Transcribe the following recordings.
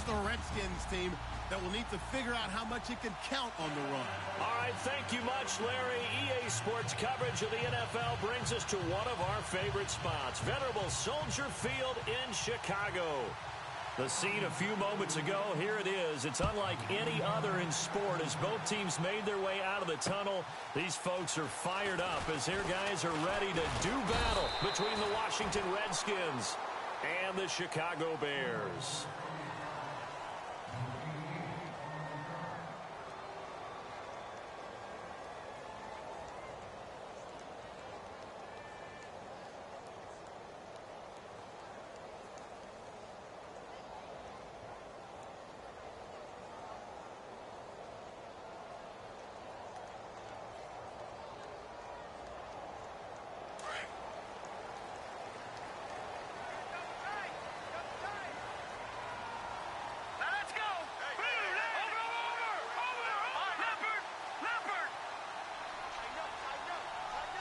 the Redskins team that will need to figure out how much it can count on the run. All right, thank you much, Larry. EA Sports coverage of the NFL brings us to one of our favorite spots, venerable Soldier Field in Chicago. The scene a few moments ago, here it is. It's unlike any other in sport as both teams made their way out of the tunnel. These folks are fired up as their guys are ready to do battle between the Washington Redskins and the Chicago Bears.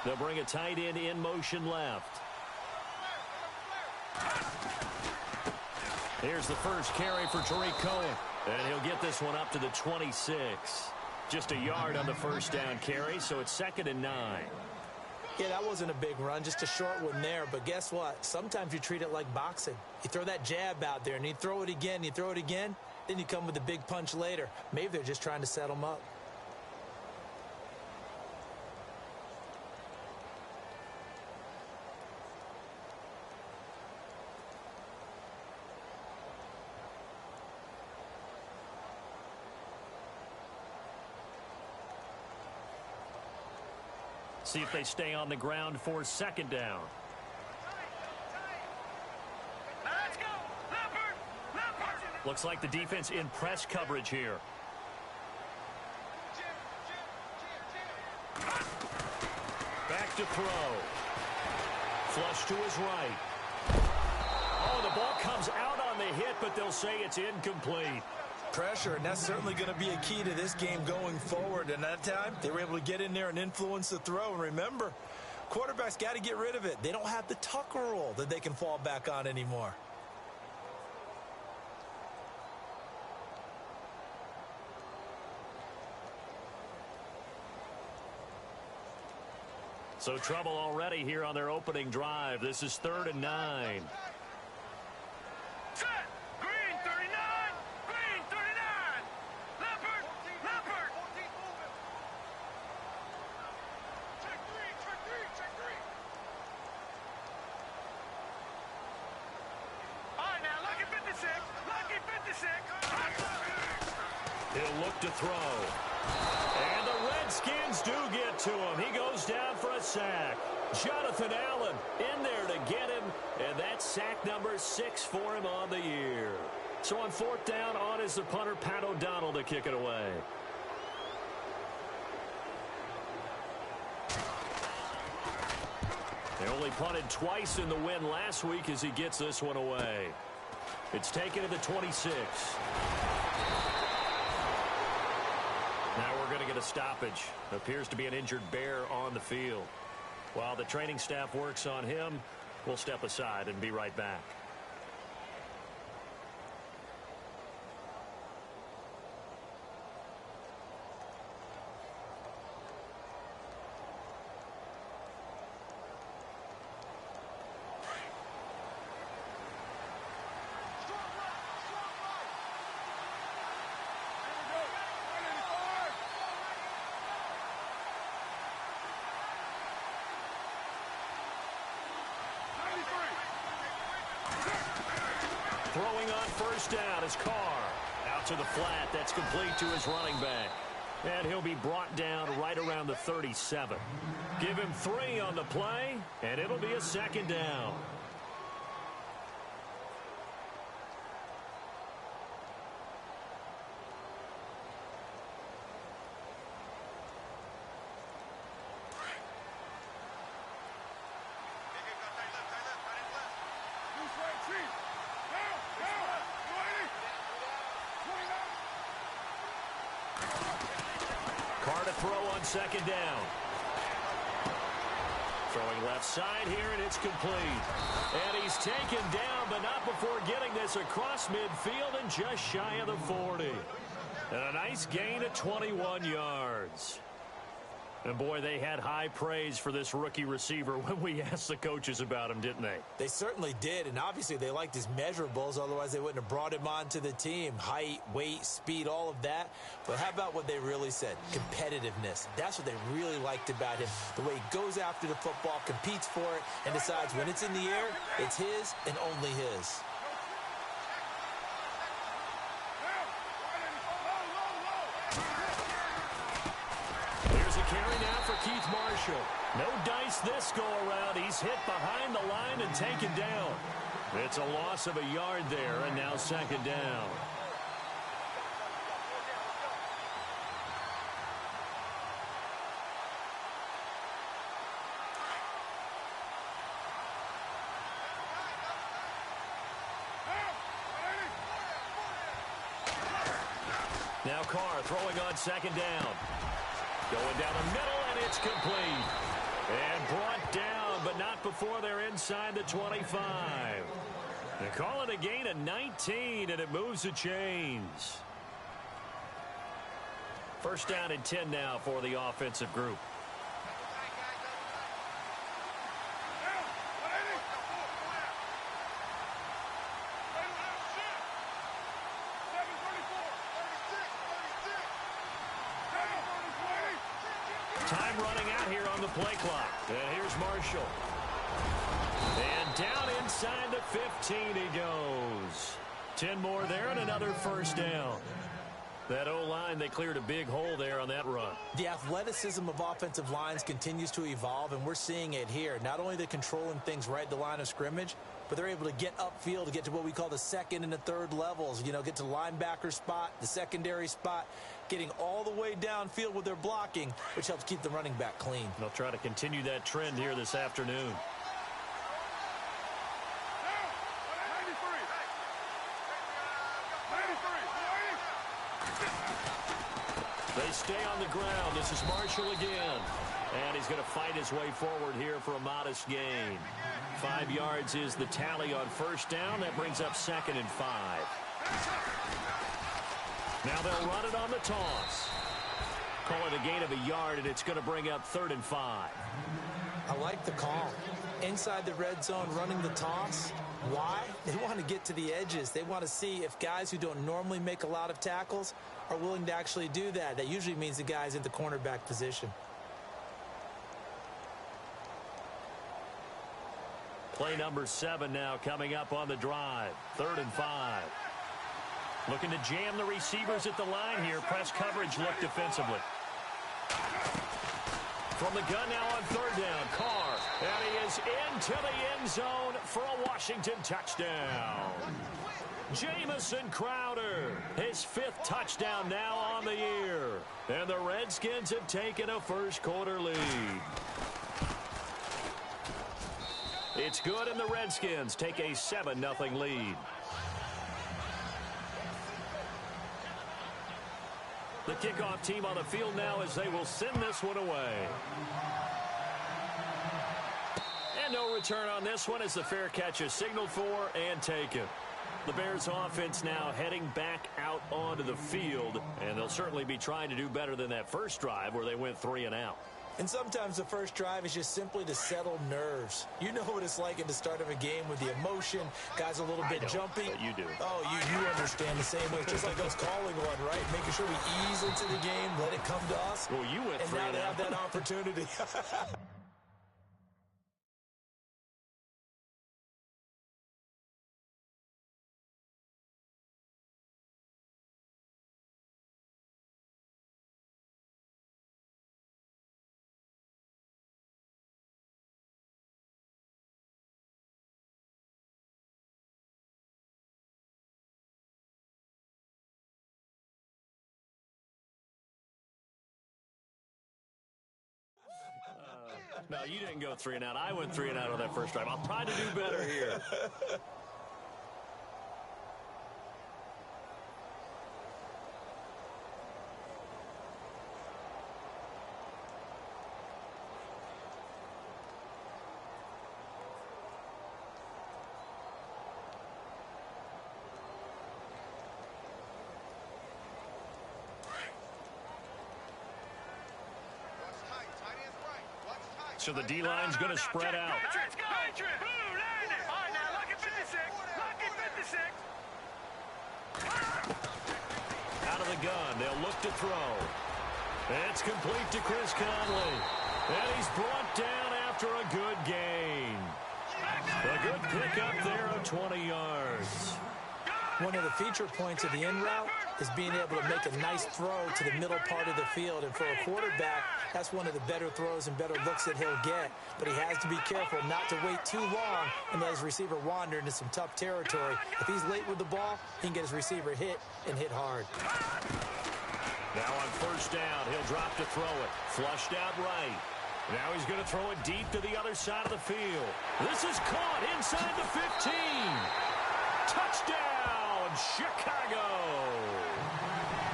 They'll bring a tight end in motion left. Here's the first carry for Tariq Cohen. And he'll get this one up to the 26. Just a yard on the first down carry, so it's 2nd and 9. Yeah, that wasn't a big run, just a short one there. But guess what? Sometimes you treat it like boxing. You throw that jab out there, and you throw it again, then you come with a big punch later. Maybe they're just trying to set them up. See if they stay on the ground for 2nd down. Let's go! Leopard! Looks like the defense in press coverage here. Back to throw. Flush to his right. Oh, the ball comes out on the hit, but they'll say it's incomplete. Pressure, and that's certainly going to be a key to this game going forward. And that time, they were able to get in there and influence the throw. And remember, quarterbacks got to get rid of it. They don't have the Tucker rule that they can fall back on anymore. So trouble already here on their opening drive. This is 3rd and 9. Set! Green 39! Green 39! Leopard! Leopard! Check three! All right, now, lucky 56! Lucky 56! He'll look to throw. And the Redskins do get to him. He goes down for a sack. Jonathan Allen in there to get him. And that's sack number 6 for him on the year. So on 4th down, on is the punter, Pat O'Donnell, to kick it away. They only punted twice in the win last week as he gets this one away. It's taken to the 26. Now we're going to get a stoppage. Appears to be an injured Bear on the field. While the training staff works on him, we'll step aside and be right back. Throwing on 1st down is Carr. Out to the flat. That's complete to his running back. And he'll be brought down right around the 37. Give him 3 on the play, and it'll be a 2nd down. Carr to throw on 2nd down. Throwing left side here, and it's complete. And he's taken down, but not before getting this across midfield and just shy of the 40. And a nice gain of 21 yards. And, boy, they had high praise for this rookie receiver when we asked the coaches about him, didn't they? They certainly did, and obviously they liked his measurables. Otherwise, they wouldn't have brought him onto the team. Height, weight, speed, all of that. But how about what they really said? Competitiveness. That's what they really liked about him. The way he goes after the football, competes for it, and decides when it's in the air, it's his and only his. Carry now for Keith Marshall. No dice this go-around. He's hit behind the line and taken down. It's a loss of a yard there, and now second down. Now Carr throwing on second down. Going down the middle, and it's complete. And brought down, but not before they're inside the 25. They call it a gain of 19, and it moves the chains. First down and 10 now for the offensive group. Time running out here on the play clock. And here's Marshall. And down inside the 15 he goes. 10 more there and another first down. That O-line, they cleared a big hole there on that run. The athleticism of offensive lines continues to evolve, and we're seeing it here. Not only they're controlling things right at the line of scrimmage, but they're able to get upfield to get to what we call the second and the third levels. You know, get to the linebacker spot, the secondary spot, getting all the way downfield with their blocking, which helps keep the running back clean. They'll try to continue that trend here this afternoon. They stay on the ground. This is Marshall again. And he's going to fight his way forward here for a modest gain. 5 yards is the tally on first down. That brings up second and 5. Now they'll run it on the toss. Call it a gain of a yard, and it's going to bring up third and 5. I like the call. Inside the red zone, running the toss. Why? They want to get to the edges. They want to see if guys who don't normally make a lot of tackles are willing to actually do that. That usually means the guy's in the cornerback position. Play number 7 now coming up on the drive. Third and 5. Looking to jam the receivers at the line here. Press coverage look defensively. From the gun now on third down, Carr. And he is into the end zone for a Washington touchdown. Jamison Crowder, his 5th touchdown now on the year. And the Redskins have taken a first quarter lead. It's good, and the Redskins take a 7-0 lead. The kickoff team on the field now as they will send this one away. And no return on this one as the fair catch is signaled for and taken. The Bears offense now heading back out onto the field, and they'll certainly be trying to do better than that first drive where they went 3 and out. And sometimes the first drive is just simply to settle nerves. You know what it's like at the start of a game with the emotion. Guys a little bit jumpy. But you do. Oh, you understand the same way. It's just like us calling one, right? Making sure we ease into the game, let it come to us. Well, you went 3 and now they out. have that opportunity. No, you didn't go 3 and out. I went 3 and out on that first drive. I'll try to do better here. So the D-line's going to spread out. Out of the gun, they'll look to throw. It's complete to Chris Conley. And he's brought down after a good gain. A good pickup there of 20 yards. One of the feature points of the in route is being able to make a nice throw to the middle part of the field. And for a quarterback, that's one of the better throws and better looks that he'll get. But he has to be careful not to wait too long and let his receiver wander into some tough territory. If he's late with the ball, he can get his receiver hit and hit hard. Now on first down, he'll drop to throw it. Flushed out right. Now he's going to throw it deep to the other side of the field. This is caught inside the 15. Touchdown, Chicago.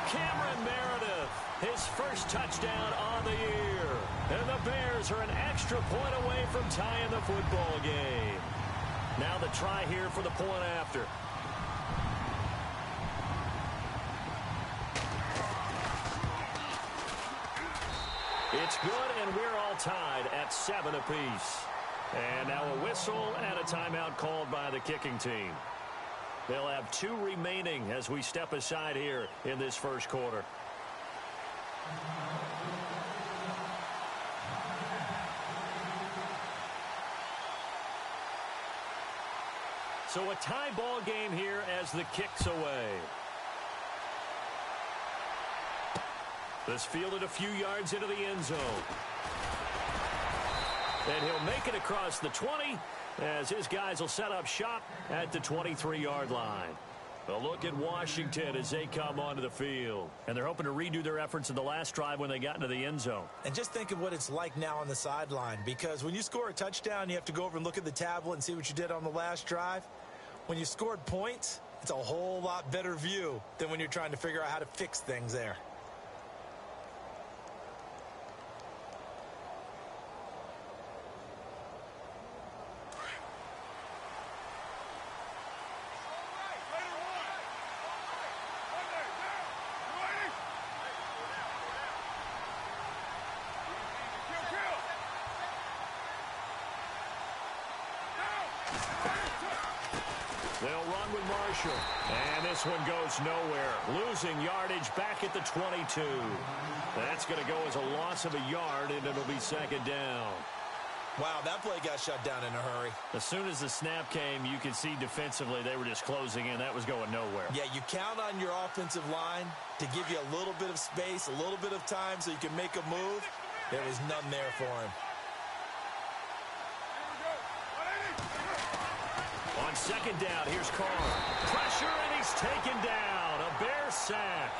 Cameron Meredith, his first touchdown on the year. And the Bears are an extra point away from tying the football game. Now the try here for the point after. It's good, and we're all tied at 7 apiece. And now a whistle and a timeout called by the kicking team. They'll have 2 remaining as we step aside here in this first quarter. So a tie ball game here as the kick's away. This fielded a few yards into the end zone. And he'll make it across the 20 as his guys will set up shop at the 23-yard line. A look at Washington as they come onto the field. And they're hoping to redo their efforts in the last drive when they got into the end zone. And just think of what it's like now on the sideline, because when you score a touchdown, you have to go over and look at the tablet and see what you did on the last drive. When you scored points, it's a whole lot better view than when you're trying to figure out how to fix things there. They'll run with Marshall. And this one goes nowhere. Losing yardage back at the 22. That's going to go as a loss of a yard, and it'll be second down. Wow, that play got shut down in a hurry. As soon as the snap came, you could see defensively they were just closing in. That was going nowhere. Yeah, you count on your offensive line to give you a little bit of space, a little bit of time so you can make a move. There was none there for him. On second down, here's Carr. Pressure, and he's taken down. A Bear sack.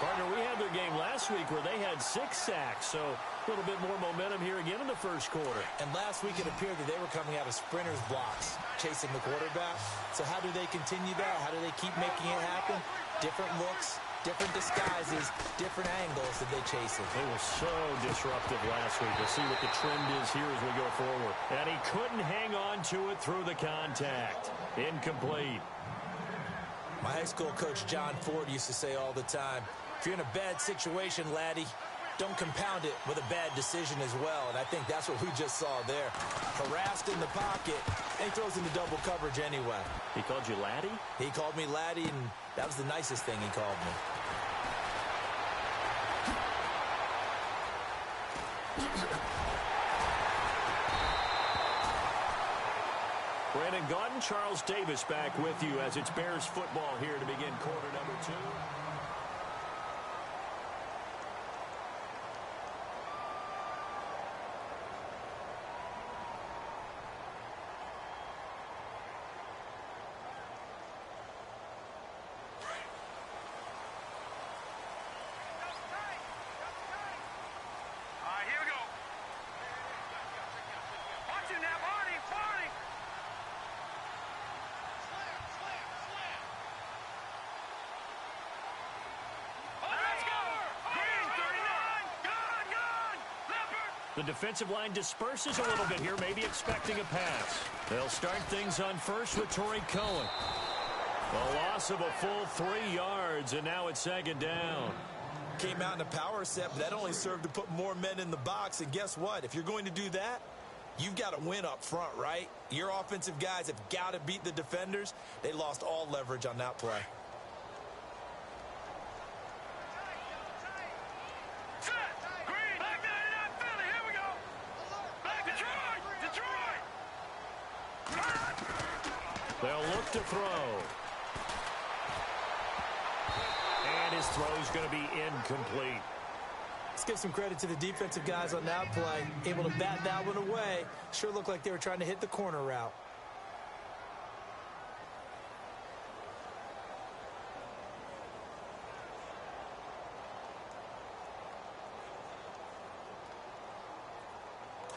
Partner, we had their game last week where they had 6 sacks, so a little bit more momentum here again in the first quarter. And last week it appeared that they were coming out of sprinters blocks, chasing the quarterback. So how do they continue that? How do they keep making it happen? Different looks, different disguises, different angles that they chase it. They were so disruptive last week. We'll see what the trend is here as we go forward. And he couldn't hang on to it through the contact. Incomplete. My high school coach, John Ford, used to say all the time, if you're in a bad situation, laddie, don't compound it with a bad decision as well. And I think that's what we just saw there. Harassed in the pocket, and he throws into double coverage anyway. He called you laddie? He called me laddie, and that was the nicest thing he called me. Brandon Gaudin, Charles Davis back with you as it's Bears football here to begin quarter number 2. The defensive line disperses a little bit here, maybe expecting a pass. They'll start things on first with Torrey Cohen. A loss of a full 3 yards, and now it's second down. Came out in a power set, but that only served to put more men in the box. And guess what? If you're going to do that, you've got to win up front, right? Your offensive guys have got to beat the defenders. They lost all leverage on that play. They'll look to throw. And his throw's going to be incomplete. Let's give some credit to the defensive guys on that play. Able to bat that one away. Sure looked like they were trying to hit the corner route.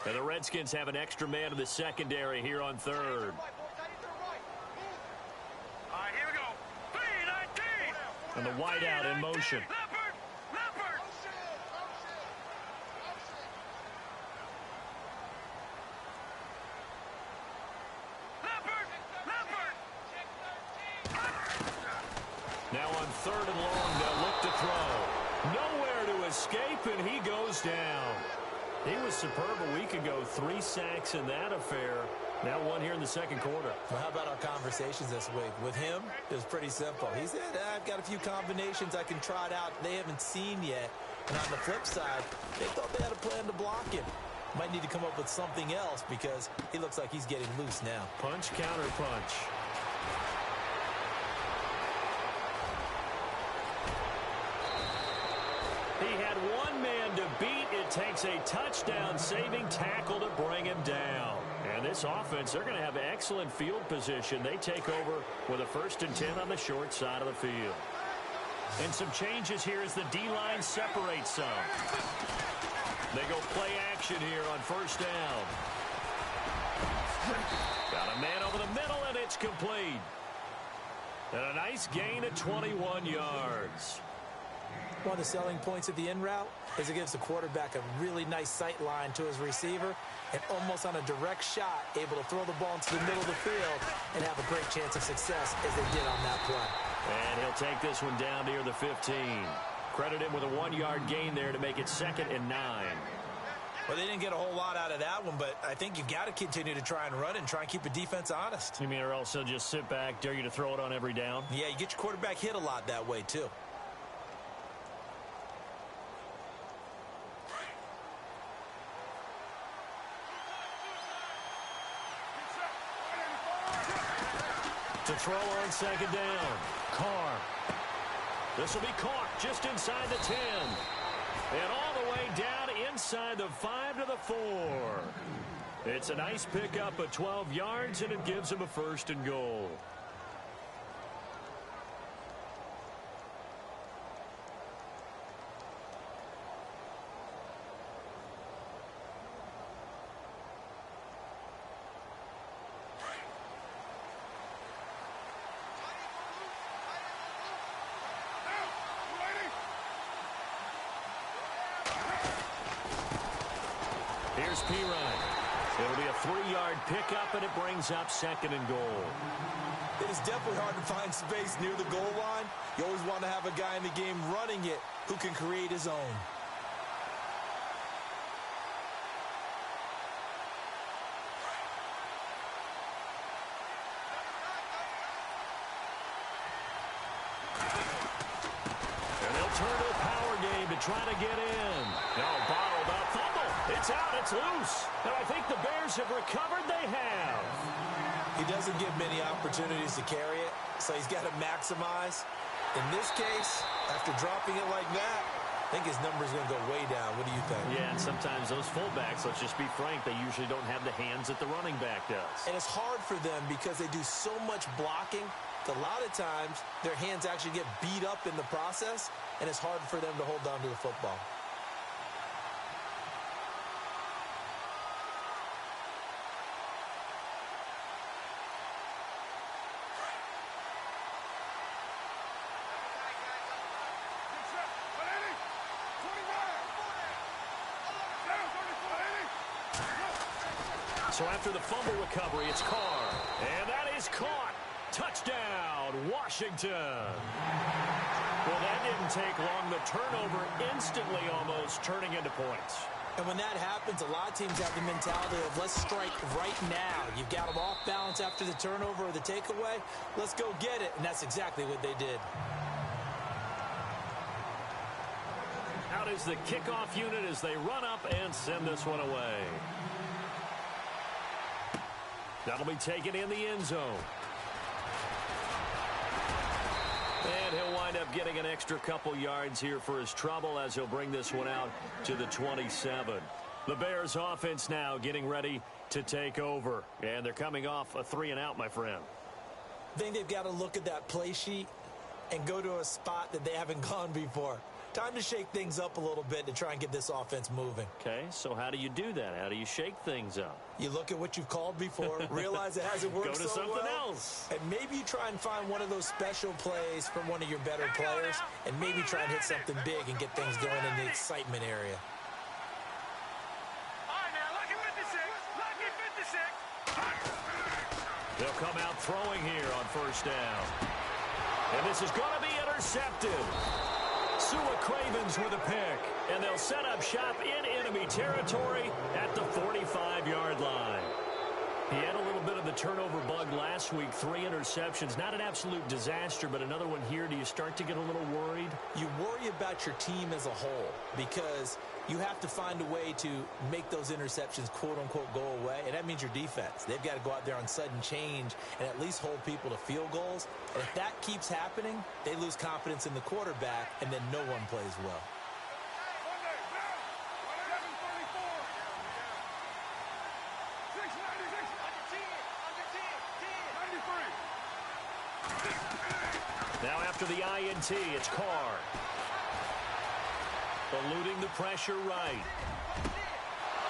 And the Redskins have an extra man in the secondary here on third. All right, here we go. B-19. And the wideout in motion. Leopard. Leopard. Leopard. Leopard. Now on third and long, they'll look to throw. Nowhere to escape, and he goes down. He was superb a week ago. 3 sacks in that affair. Now one here in the second quarter. Well, how about our conversations this week? With him, it was pretty simple. He said, I've got a few combinations I can try out they haven't seen yet. And on the flip side, they thought they had a plan to block him. Might need to come up with something else because he looks like he's getting loose now. Punch, counter punch. He had one man to beat. It takes a touchdown-saving tackle to bring him down. And this offense, they're going to have excellent field position. They take over with a 1st and 10 on the short side of the field. And some changes here as the D-line separates some. They go play action here on 1st down. Got a man over the middle, and it's complete. And a nice gain of 21 yards. One of the selling points of the in route is it gives the quarterback a really nice sight line to his receiver and almost on a direct shot able to throw the ball into the middle of the field and have a great chance of success as they did on that play. And he'll take this one down near the 15. Credit him with a 1-yard gain there to make it 2nd and 9. Well, they didn't get a whole lot out of that one, but I think you've got to continue to try and run and try and keep the defense honest. You mean or else they'll just sit back, dare you to throw it on every down? Yeah, you get your quarterback hit a lot that way, too. To throw on 2nd down. Carr. This will be caught just inside the 10. And all the way down inside the 5 to the 4. It's a nice pickup of 12 yards, and it gives him a 1st and goal. Here's Pirine. It'll be a 3-yard pickup, and it brings up 2nd and goal. It is definitely hard to find space near the goal line. You always want to have a guy in the game running it who can create his own. And they'll turn to a power game to try to get in. Now bottled up. Fumble. It's out. It's loose. And I think the Bears have recovered. They have. He doesn't get many opportunities to carry it, so he's got to maximize. In this case, after dropping it like that, I think his number's going to go way down. What do you think? Yeah, and sometimes those fullbacks, let's just be frank, they usually don't have the hands that the running back does. And it's hard for them because they do so much blocking that a lot of times their hands actually get beat up in the process, and it's hard for them to hold on to the football. So after the fumble recovery, it's Carr. And that is caught. Touchdown, Washington. Well, that didn't didn't take long. The turnover instantly almost turning into points. And when that happens, a lot of teams have the mentality of let's strike right now. You've got them off balance after the turnover or the takeaway. Let's go get it. And that's exactly what they did. Out is the kickoff unit as they run up and send this one away. That'll be taken in the end zone. And he'll wind up getting an extra couple yards here for his trouble as he'll bring this one out to the 27. The Bears offense now getting ready to take over. And they're coming off a 3-and-out, my friend. I think they've got to look at that play sheet and go to a spot that they haven't gone before. Time to shake things up a little bit to try and get this offense moving. Okay, so how do you do that? How do you shake things up? You look at what you've called before, realize it hasn't worked so well. Go to something else. And maybe you try and find one of those special plays from one of your better players, and maybe try and hit something big and get things going in the excitement area. All right, now, lucky 56. Lucky 56. They'll come out throwing here on first down. And this is going to be intercepted. Sua Cravens with a pick, and they'll set up shop in enemy territory at the 45-yard line. He had a little bit of the turnover bug last week, 3 interceptions. Not an absolute disaster, but another one here. Do you start to get a little worried? You worry about your team as a whole because you have to find a way to make those interceptions, quote-unquote, go away, and that means your defense. They've got to go out there on sudden change and at least hold people to field goals. And if that keeps happening, they lose confidence in the quarterback, and then no one plays well. Now after the INT, it's Carr. Eluding the pressure right.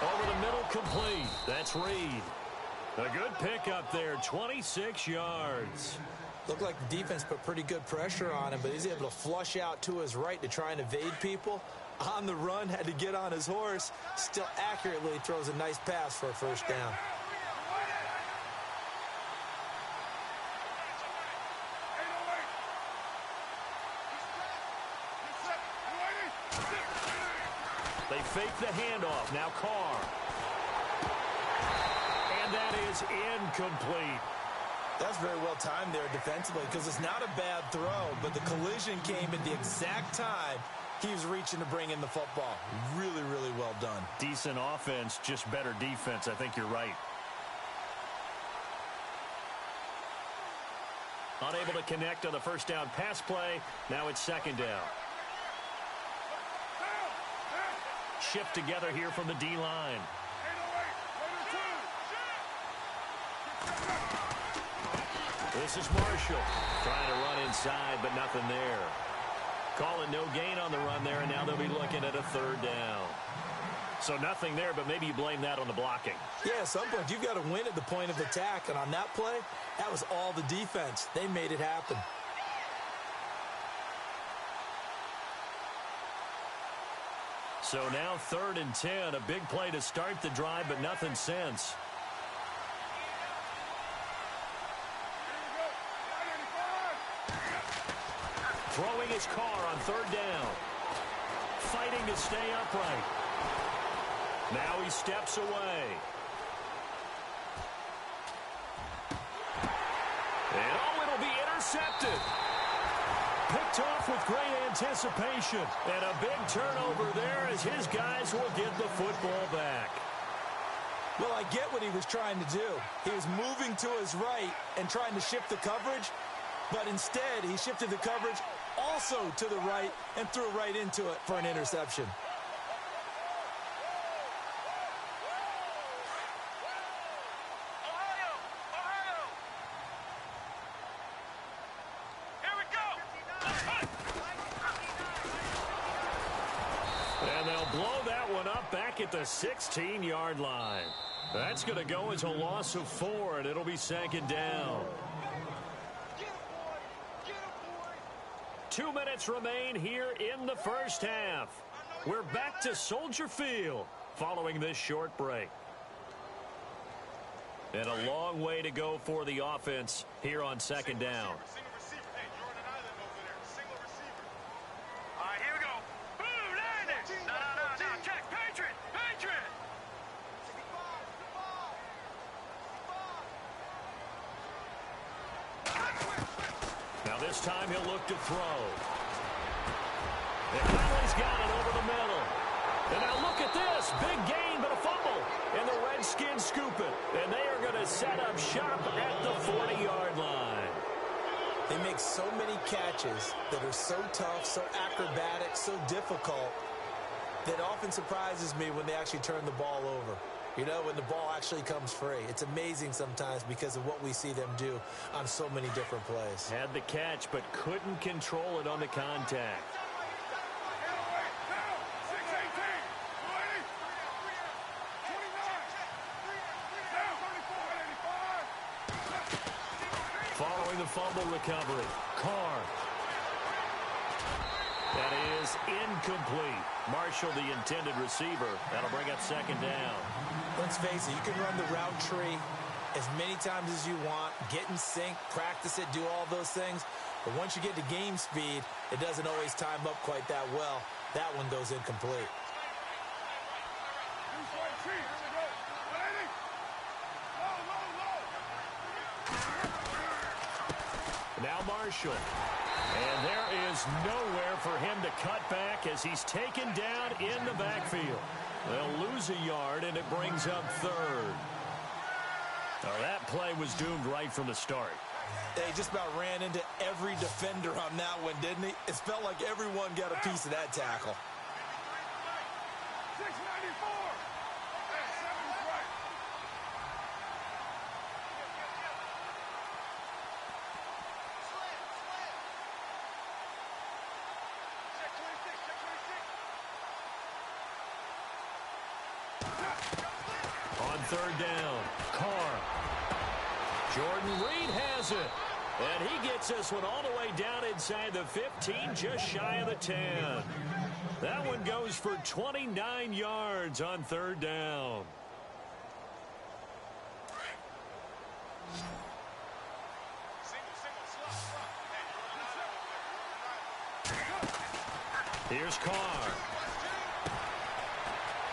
Over the middle, complete. That's Reed. A good pickup there, 26 yards. Looked like the defense put pretty good pressure on him, but he's able to flush out to his right to try and evade people. On the run, had to get on his horse. Still accurately throws a nice pass for a first down. They fake the handoff. Now Carr. And that is incomplete. That's very well timed there defensively because it's not a bad throw, but the collision came at the exact time he was reaching to bring in the football. Really, really well done. Decent offense, just better defense. I think you're right. Unable to connect on the first down pass play. Now it's second down. Shift together here from the D-line. This is Marshall trying to run inside, but nothing there. Calling no gain on the run there, and now they'll be looking at a third down. So nothing there, but maybe you blame that on the blocking. Yeah, at some point you've got to win at the point of attack, and on that play, that was all the defense. They made it happen. So now 3rd and 10, a big play to start the drive, but nothing since. Throwing his car on 3rd down. Fighting to stay upright. Now he steps away. And oh, it'll be intercepted. Picked off with great anticipation. And a big turnover there as his guys will get the football back. Well, I get what he was trying to do. He was moving to his right and trying to shift the coverage, but instead he shifted the coverage also to the right and threw right into it for an interception. Blow that one up back at the 16-yard line. That's going to go as a loss of 4, and it'll be 2nd down. 2 minutes remain here in the first half. We're back to Soldier Field following this short break. And a long way to go for the offense here on 2nd down. This time he'll look to throw. And Conley's got it over the middle. And now look at this. Big gain, but a fumble. And the Redskins scoop it. And they are going to set up shop at the 40-yard line. They make so many catches that are so tough, so acrobatic, so difficult, that often surprises me when they actually turn the ball over. You know, when the ball actually comes free. It's amazing sometimes because of what we see them do on so many different plays. Had the catch, but couldn't control it on the contact. Following the fumble recovery, Carr. That is incomplete. Marshall, the intended receiver. That'll bring up second down. Let's face it, you can run the route tree as many times as you want, get in sync, practice it, do all those things. But once you get to game speed, it doesn't always time up quite that well. That one goes incomplete. Now Marshall. And there is nowhere for him to cut back as he's taken down in the backfield. They'll lose a yard, and it brings up third. Now that play was doomed right from the start. He just about ran into every defender on that one, didn't he? It felt like everyone got a piece of that tackle. 694. On third down, Carr. Jordan Reed has it. And he gets this one all the way down inside the 15, just shy of the 10. That one goes for 29 yards on third down. Here's Carr.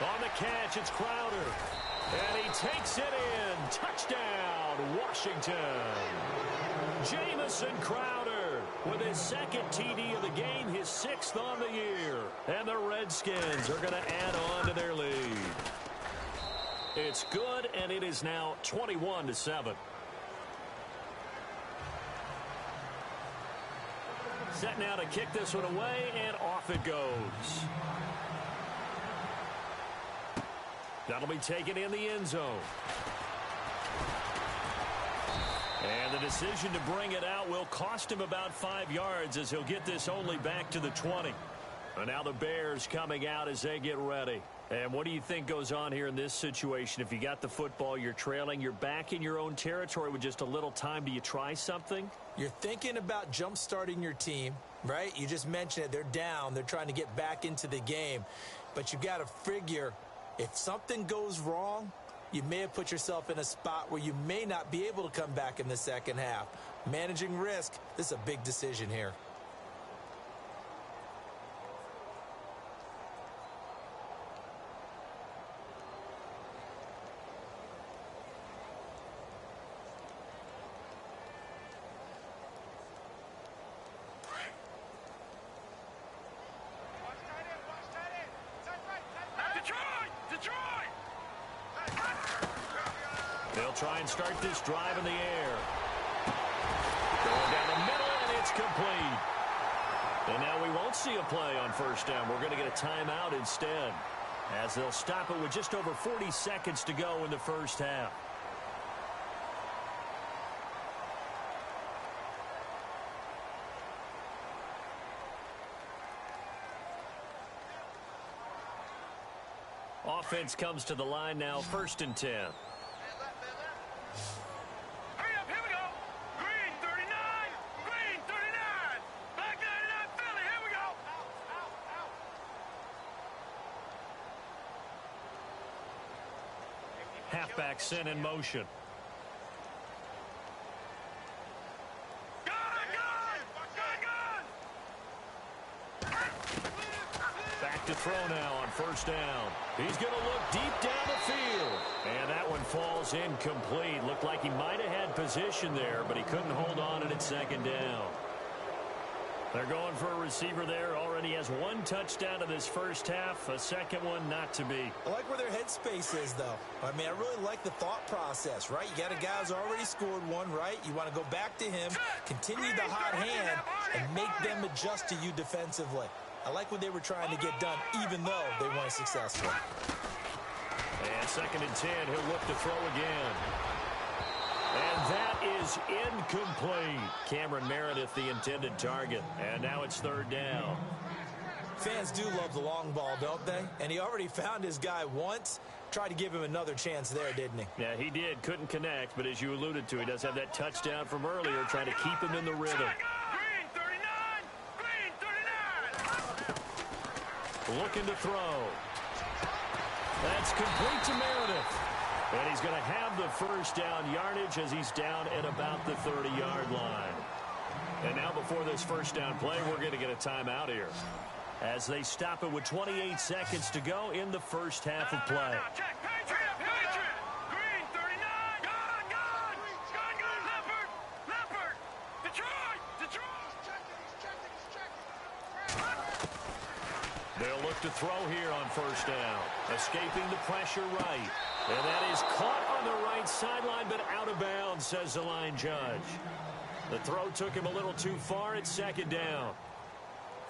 On the catch, it's Crowder. And he takes it in. Touchdown, Washington. Jamison Crowder with his second TD of the game, his 6th on the year. And the Redskins are going to add on to their lead. It's good, and it is now 21-7. Set now to kick this one away, and off it goes. That'll be taken in the end zone. And the decision to bring it out will cost him about 5 yards as he'll get this only back to the 20. And now the Bears coming out as they get ready. And what do you think goes on here in this situation? If you got the football, you're trailing, you're back in your own territory with just a little time. Do you try something? You're thinking about jump-starting your team, right? You just mentioned it. They're down. They're trying to get back into the game. But you got to figure, if something goes wrong, you may have put yourself in a spot where you may not be able to come back in the second half. Managing risk, this is a big decision here. They'll try and start this drive in the air. Going down the middle, and it's complete. And now we won't see a play on first down. We're going to get a timeout instead, as they'll stop it with just over 40 seconds to go in the first half. Offense comes to the line now, 1st and 10. Hurry up, here we go. Green 39, green 39. Black 99 Philly, here we go. Halfback sent in motion. Back to throw now on first down. He's going to look deep down the field. And that one falls incomplete. Looked like he might have had position there, but he couldn't hold on at second down. They're going for a receiver there. Already has one touchdown in this first half. A second one not to be. I like where their headspace is, though. I mean, I really like the thought process, right? You got a guy who's already scored one, right? You want to go back to him, continue the hot hand, and make them adjust to you defensively. I like what they were trying to get done, even though they weren't successful. And 2nd and 10, he'll look to throw again. And that is incomplete. Cameron Meredith, the intended target. And now it's 3rd down. Fans do love the long ball, don't they? And he already found his guy once. Tried to give him another chance there, didn't he? Yeah, he did. Couldn't connect, but as you alluded to, he does have that touchdown from earlier, trying to keep him in the rhythm. Green 39! Green 39! Looking to throw. That's complete to Meredith. And he's going to have the first down yardage as he's down at about the 30-yard line. And now before this first down play, we're going to get a timeout here, as they stop it with 28 seconds to go in the first half of play. Check, Patriot, Patriot! Green 39! Gone, gone! Gone, gone! Leopard! Leopard! Detroit! Detroit! He's checking! They'll look to throw here on first down. Escaping the pressure right. And that is caught on the right sideline, but out of bounds, says the line judge. The throw took him a little too far. It's 2nd down.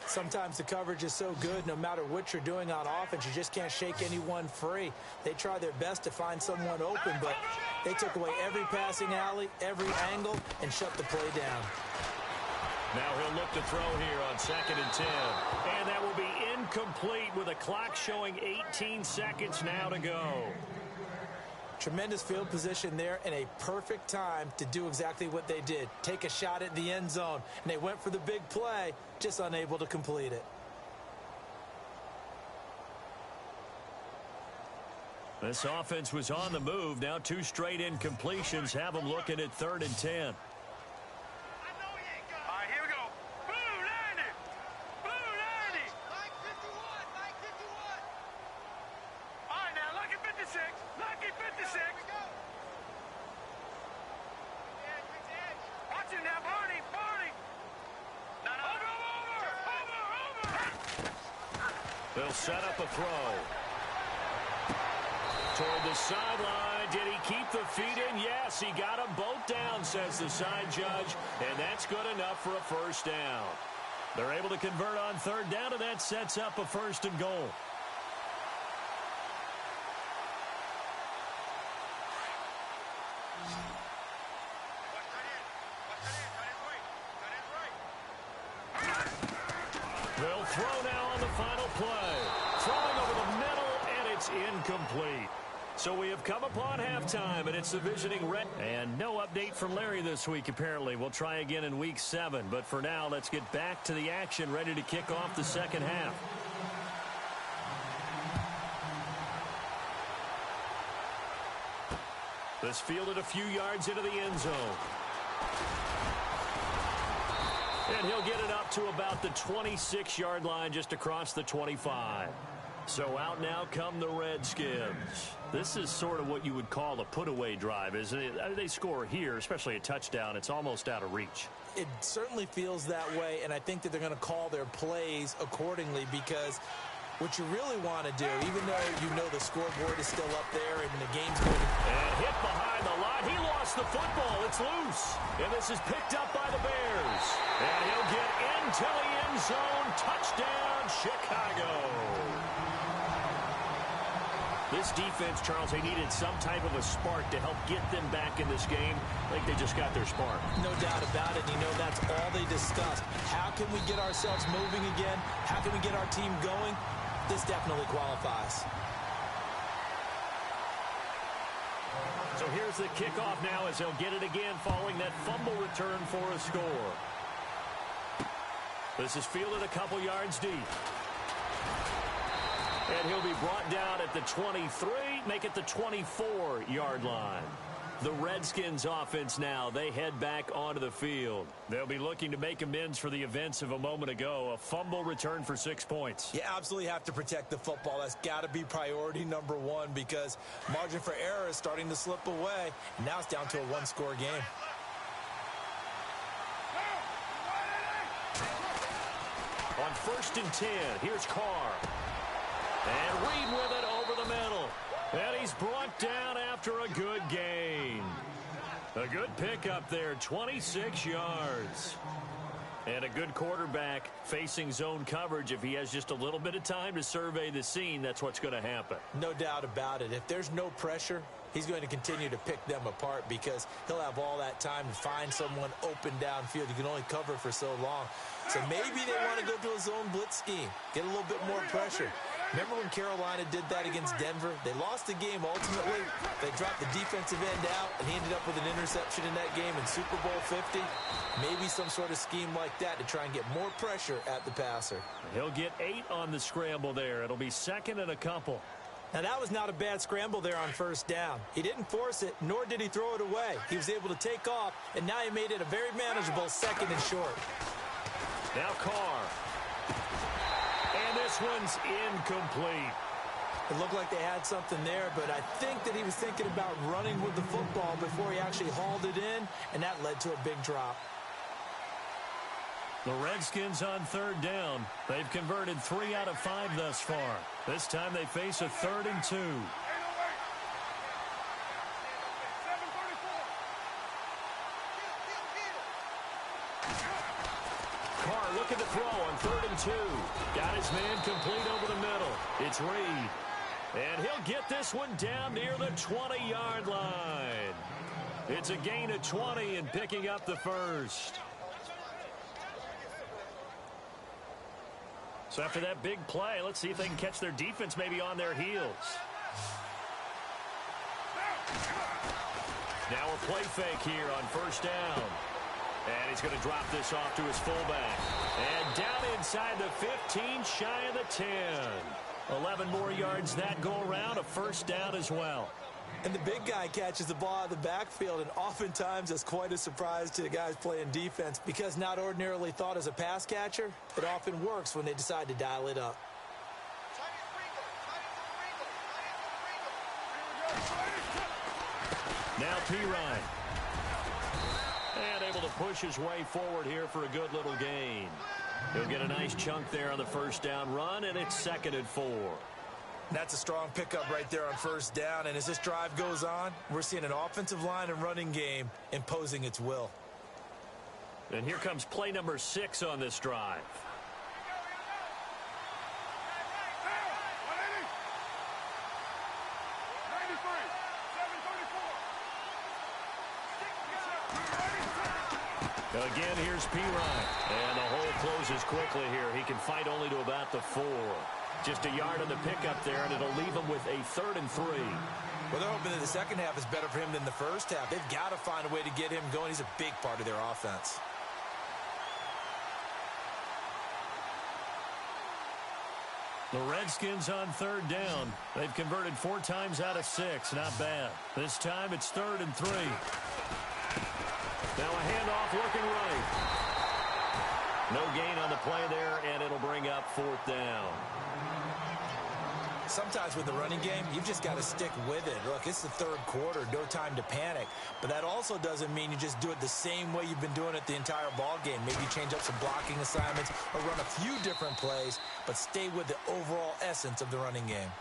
Sometimes the coverage is so good, no matter what you're doing on offense, you just can't shake anyone free. They try their best to find someone open, but they took away every passing alley, every angle, and shut the play down. Now he'll look to throw here on 2nd and 10. And that will be incomplete with a clock showing 18 seconds now to go. Tremendous field position there and a perfect time to do exactly what they did. Take a shot at the end zone. And they went for the big play, just unable to complete it. This offense was on the move. Now 2 straight incompletions have them looking at 3rd and 10. They'll set up a throw. Toward the sideline. Did he keep the feet in? Yes, he got them both down, says the side judge. And that's good enough for a first down. They're able to convert on 3rd down, and that sets up a 1st and goal. They'll throw now on the final play. Throwing over the middle, and it's incomplete. So we have come upon halftime, and it's the visiting Red. And no update from Larry this week, apparently. We'll try again in Week 7. But for now, let's get back to the action, ready to kick off the second half. This fielded a few yards into the end zone. And he'll get it up to about the 26-yard line, just across the 25. So out now come the Redskins. This is sort of what you would call a put-away drive, isn't it? They score here, especially a touchdown. It's almost out of reach. It certainly feels that way, and I think that they're going to call their plays accordingly, because what you really want to do, even though you know the scoreboard is still up there and the game's going to... And hit behind the line. He lost the football. It's loose. And this is picked up by the Bears. And he'll get into the end zone. Touchdown, Chicago. This defense, Charles, they needed some type of a spark to help get them back in this game. I think they just got their spark. No doubt about it. You know, that's all they discussed. How can we get ourselves moving again? How can we get our team going? This definitely qualifies. So here's the kickoff now as they'll get it again following that fumble return for a score. This is fielded a couple yards deep. And he'll be brought down at the 23, make it the 24-yard line. The Redskins offense now, they head back onto the field. They'll be looking to make amends for the events of a moment ago. A fumble return for 6 points. You absolutely have to protect the football. That's got to be priority number one, because margin for error is starting to slip away. Now it's down to a one-score game. On 1st and 10, here's Carr. And Reed with it over the middle. And he's brought down after a good gain. A good pickup there, 26 yards. And a good quarterback facing zone coverage. If he has just a little bit of time to survey the scene, that's what's going to happen. No doubt about it. If there's no pressure, he's going to continue to pick them apart because he'll have all that time to find someone open downfield. You can only cover for so long. So maybe they want to go to a zone blitz scheme, get a little bit more pressure. Remember when Carolina did that against Denver? They lost the game ultimately. They dropped the defensive end out, and he ended up with an interception in that game in Super Bowl 50. Maybe some sort of scheme like that to try and get more pressure at the passer. He'll get 8 on the scramble there. It'll be 2nd and a couple. Now, that was not a bad scramble there on 1st down. He didn't force it, nor did he throw it away. He was able to take off, and now he made it a very manageable 2nd and short. Now Carr. And this one's incomplete. It looked like they had something there, but I think that he was thinking about running with the football before he actually hauled it in, and that led to a big drop. The Redskins on 3rd down. They've converted 3 out of 5 thus far. This time they face a 3rd and 2. Carr looking to throw on 3rd and 2. Got his man complete over the middle. It's Reed. And he'll get this one down near the 20-yard line. It's a gain of 20 and picking up the first. So after that big play, let's see if they can catch their defense maybe on their heels. Now a play fake here on 1st down. And he's going to drop this off to his fullback. And down inside the 15, shy of the 10. 11 more yards that go around, a 1st down as well. And the big guy catches the ball out of the backfield, and oftentimes that's quite a surprise to the guys playing defense because not ordinarily thought as a pass catcher, it often works when they decide to dial it up. Now P-Ryan. And able to push his way forward here for a good little gain. He'll get a nice chunk there on the 1st down run, and it's 2nd and 4. That's a strong pickup right there on 1st down, and as this drive goes on, we're seeing an offensive line and running game imposing its will. And here comes play number 6 on this drive. Again, here's P. Ryan. And the hole closes quickly here. He can fight only to about the 4. Just a yard on the pickup there, and it'll leave him with a 3rd and 3. Well, they're hoping that the second half is better for him than the first half. They've got to find a way to get him going. He's a big part of their offense. The Redskins on 3rd down. They've converted 4 times out of 6. Not bad. This time it's 3rd and 3. Now a handoff looking right. No gain on the play there, and it'll bring up 4th down. Sometimes with the running game, you've just got to stick with it. Look, it's the 3rd quarter, no time to panic. But that also doesn't mean you just do it the same way you've been doing it the entire ball game. Maybe change up some blocking assignments or run a few different plays, but stay with the overall essence of the running game.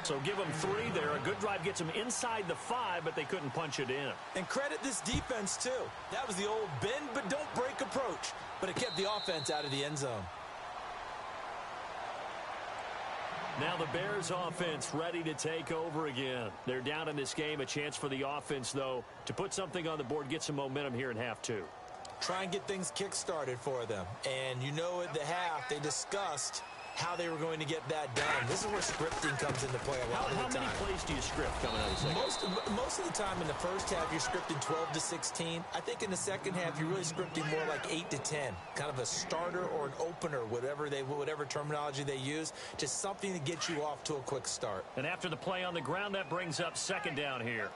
So give them 3 there. A good drive gets them inside the 5, but they couldn't punch it in. And credit this defense, too. That was the old bend but don't break approach, but it kept the offense out of the end zone. Now the Bears offense ready to take over again. They're down in this game. A chance for the offense, though, to put something on the board, get some momentum here in half 2. Try and get things kick-started for them. And you know at the half, they discussed how they were going to get that done. This is where scripting comes into play a lot of the time. How many plays do you script coming out of the second? Most of the time in the first half, you're scripting 12 to 16. I think in the second half, you're really scripting more like 8 to 10. Kind of a starter or an opener, whatever terminology they use. Just something to get you off to a quick start. And after the play on the ground, that brings up 2nd down here.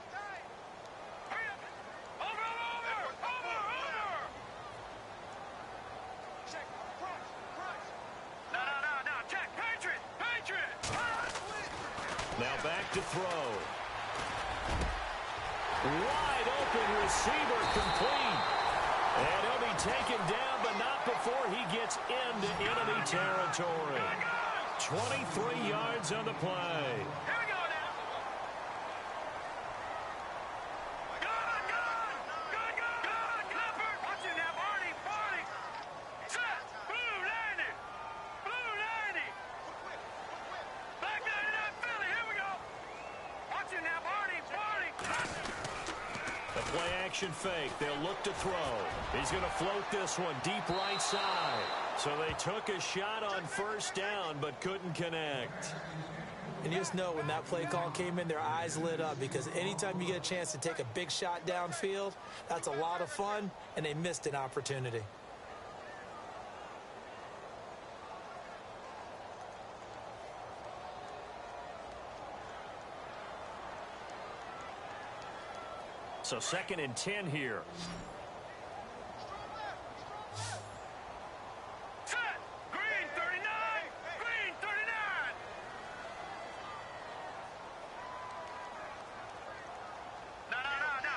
Now back to throw. Wide open receiver complete. And he'll be taken down, but not before he gets into enemy territory. 23 yards on the play. Here we go now. Good. Leopard. Watch it now, Barney. Set. Blue landing. Back 99 Philly. Here we go. Watch it now, Barney. The play action fake. They'll look to throw. He's going to float this one deep right side. So they took a shot on first down, but couldn't connect. And you just know when that play call came in, their eyes lit up, because anytime you get a chance to take a big shot downfield, that's a lot of fun, and they missed an opportunity. So 2nd and 10 here. Set. Green 39. No.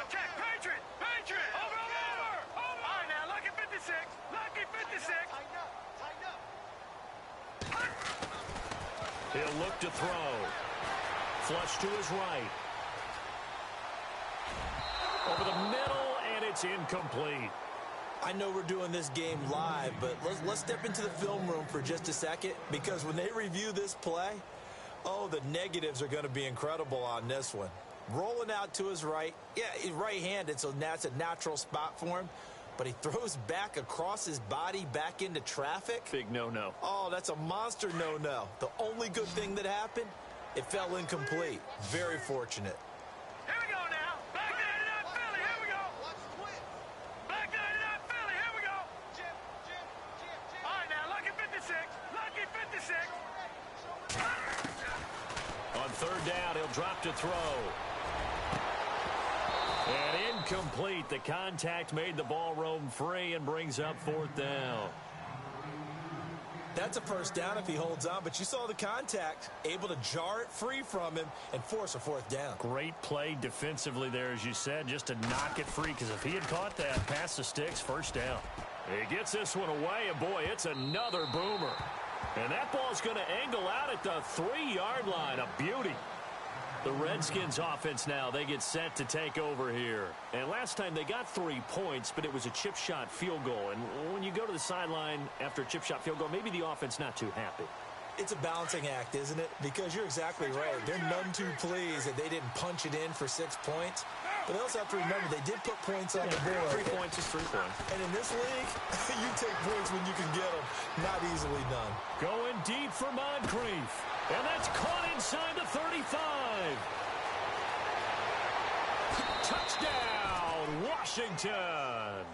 Check. Patriot. Over. All right, now, Lucky 56. He'll look to throw. Flush to his right. Over the middle, and it's incomplete. I know we're doing this game live, but let's step into the film room for just a second, because when they review this play, oh, the negatives are going to be incredible on this one. Rolling out to his right. Yeah, he's right-handed, so that's a natural spot for him. But he throws back across his body back into traffic. Big no-no. Oh, that's a monster no-no. The only good thing that happened, it fell incomplete. Very fortunate. Here we go now. Back 99 Philly. Here we go. Back 99 Philly. Here we go. All right, now, Lucky 56. On 3rd down, he'll drop to throw. And incomplete. The contact made the ball roam free and brings up 4th down. That's a first down if he holds on, but you saw the contact, able to jar it free from him and force a 4th down. Great play defensively there, as you said, just to knock it free, because if he had caught that, past the sticks, 1st down. He gets this one away, and boy, it's another boomer. And that ball's going to angle out at the 3-yard line. A beauty. The Redskins offense now, they get set to take over here. And last time they got 3 points, but it was a chip shot field goal. And when you go to the sideline after a chip shot field goal, maybe the offense not too happy. It's a balancing act, isn't it? Because you're exactly right. They're none too pleased that they didn't punch it in for 6 points. But they also have to remember they did put points on the board. 3 points is 3 points. And in this league, you take points when you can get them. Not easily done. Going deep for Moncrief. And that's caught inside the 35. Touchdown, Washington.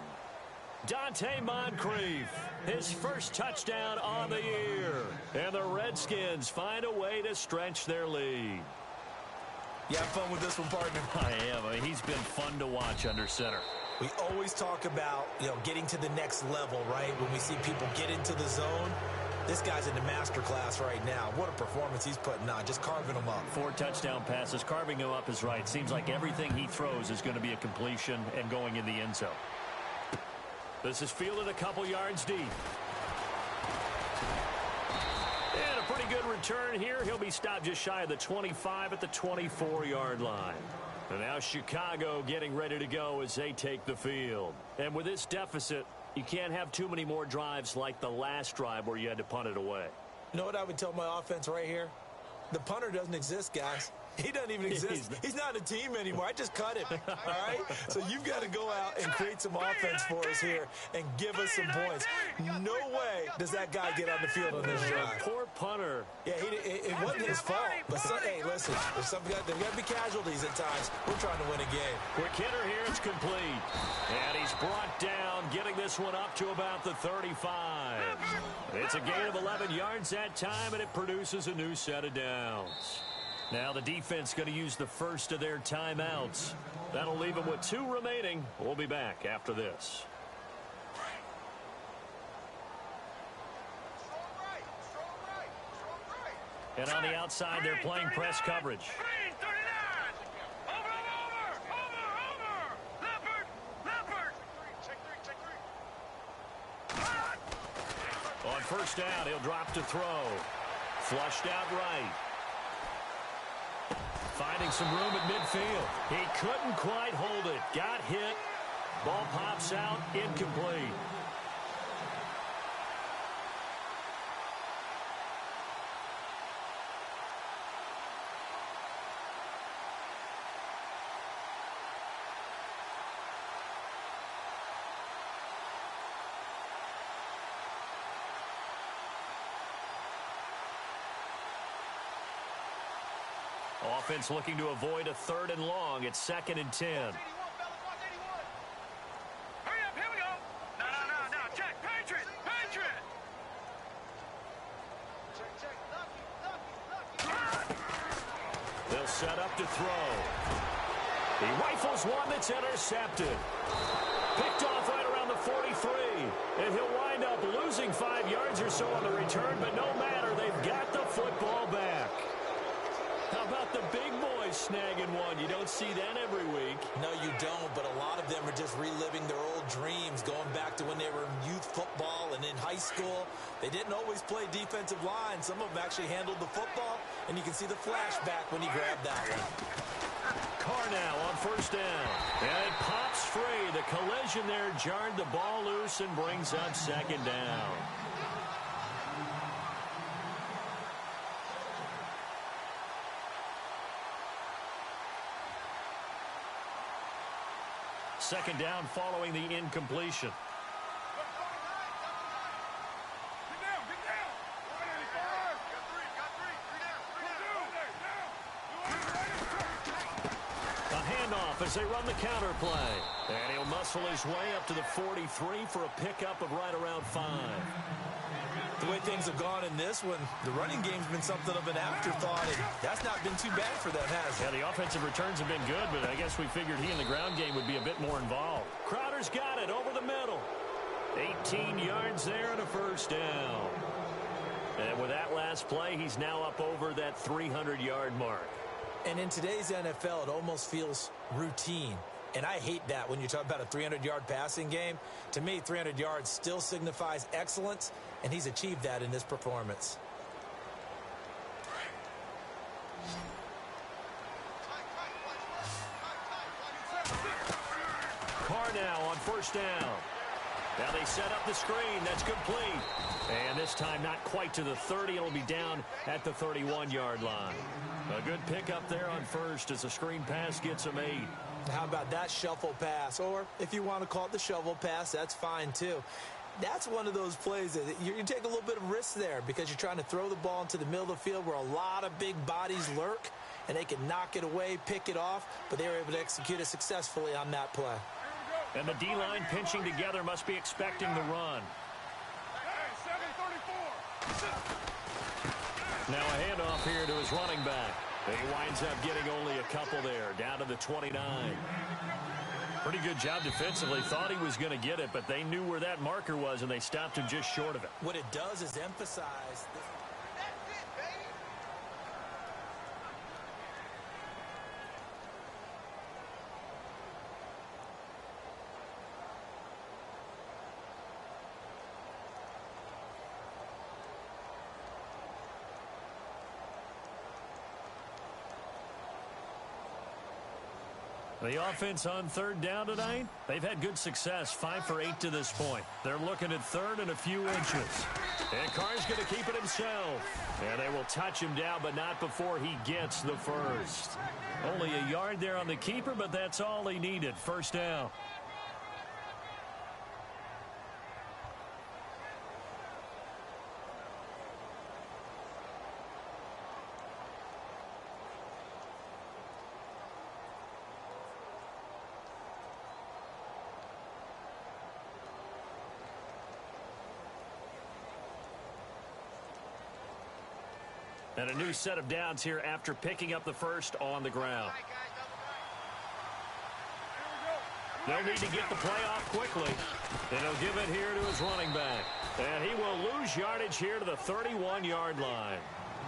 Dante Moncrief, his first touchdown on the year. And the Redskins find a way to stretch their lead. You have fun with this one, partner? I am. I mean, he's been fun to watch under center. We always talk about, getting to the next level, right? When we see people get into the zone. This guy's in the master class right now. What a performance he's putting on, just carving them up. 4 touchdown passes. Carving him up is right. Seems like everything he throws is going to be a completion and going in the end zone. This is fielded a couple yards deep. And a pretty good return here. He'll be stopped just shy of the 25 at the 24-yard line. And now Chicago getting ready to go as they take the field. And with this deficit, you can't have too many more drives like the last drive where you had to punt it away. You know what I would tell my offense right here? The punter doesn't exist, guys. He doesn't even exist. He's not a team anymore. I just cut him, all right? So you've got to go out and create some offense for us here and give us some points. No way does that guy get on the field on this drive. Poor punter. Yeah, it wasn't his fault. But, hey, listen, there's got to be casualties at times. We're trying to win a game. Quick hitter here. It's complete. And he's brought down, getting this one up to about the 35. It's a gain of 11 yards that time, and it produces a new set of downs. Now the defense going to use the first of their timeouts. That'll leave them with 2 remaining. We'll be back after this. And on the outside, they're playing press coverage. Green 39. Over. Leopard. Check 3. first down, he'll drop to throw. Flushed out right. Finding some room at midfield. He couldn't quite hold it. Got hit. Ball pops out, incomplete. Offense looking to avoid a 3rd and long. It's 2nd and 10. Hurry up, here we go. No. Check. Patriot. They'll set up to throw. He rifles one that's intercepted. Picked off right around the 43. And he'll wind up losing 5 yards or so on the return, but no matter, they've got the football back. How about the big boys snagging one? You don't see that every week. No, you don't, but a lot of them are just reliving their old dreams, going back to when they were in youth football and in high school. They didn't always play defensive line. Some of them actually handled the football, and you can see the flashback when he grabbed that one. Carr now on first down. And it pops free. The collision there jarred the ball loose and brings up 2nd down. Second down following the incompletion. A handoff as they run the counter play. And he'll muscle his way up to the 43 for a pickup of right around 5. The way things have gone in this one, the running game's been something of an afterthought, and that's not been too bad for them, has it? Yeah, the offensive returns have been good, but I guess we figured he in the ground game would be a bit more involved. Crowder's got it over the middle. 18 yards there and a first down. And with that last play, he's now up over that 300-yard mark. And in today's NFL, it almost feels routine. And I hate that when you talk about a 300-yard passing game. To me, 300 yards still signifies excellence, and he's achieved that in this performance. Carr now on first down. Now they set up the screen. That's complete. And this time not quite to the 30. It'll be down at the 31-yard line. A good pickup there on first as the screen pass gets him 8. How about that shuffle pass? Or if you want to call it the shovel pass, that's fine too. That's one of those plays that you take a little bit of risk there because you're trying to throw the ball into the middle of the field where a lot of big bodies lurk, and they can knock it away, pick it off, but they were able to execute it successfully on that play. And the D-line pinching together must be expecting the run. Now a handoff here to his running back. He winds up getting only a couple there, down to the 29. Pretty good job defensively. Thought he was going to get it, but they knew where that marker was, and they stopped him just short of it. What it does is emphasize this. The offense on third down tonight, they've had good success, 5 for 8 to this point. They're looking at third and a few inches. And Carr's going to keep it himself. And they will touch him down, but not before he gets the first. Only a yard there on the keeper, but that's all he needed. First down. And a new set of downs here after picking up the first on the ground. They'll need to get the play off quickly. And he'll give it here to his running back. And he will lose yardage here to the 31-yard line.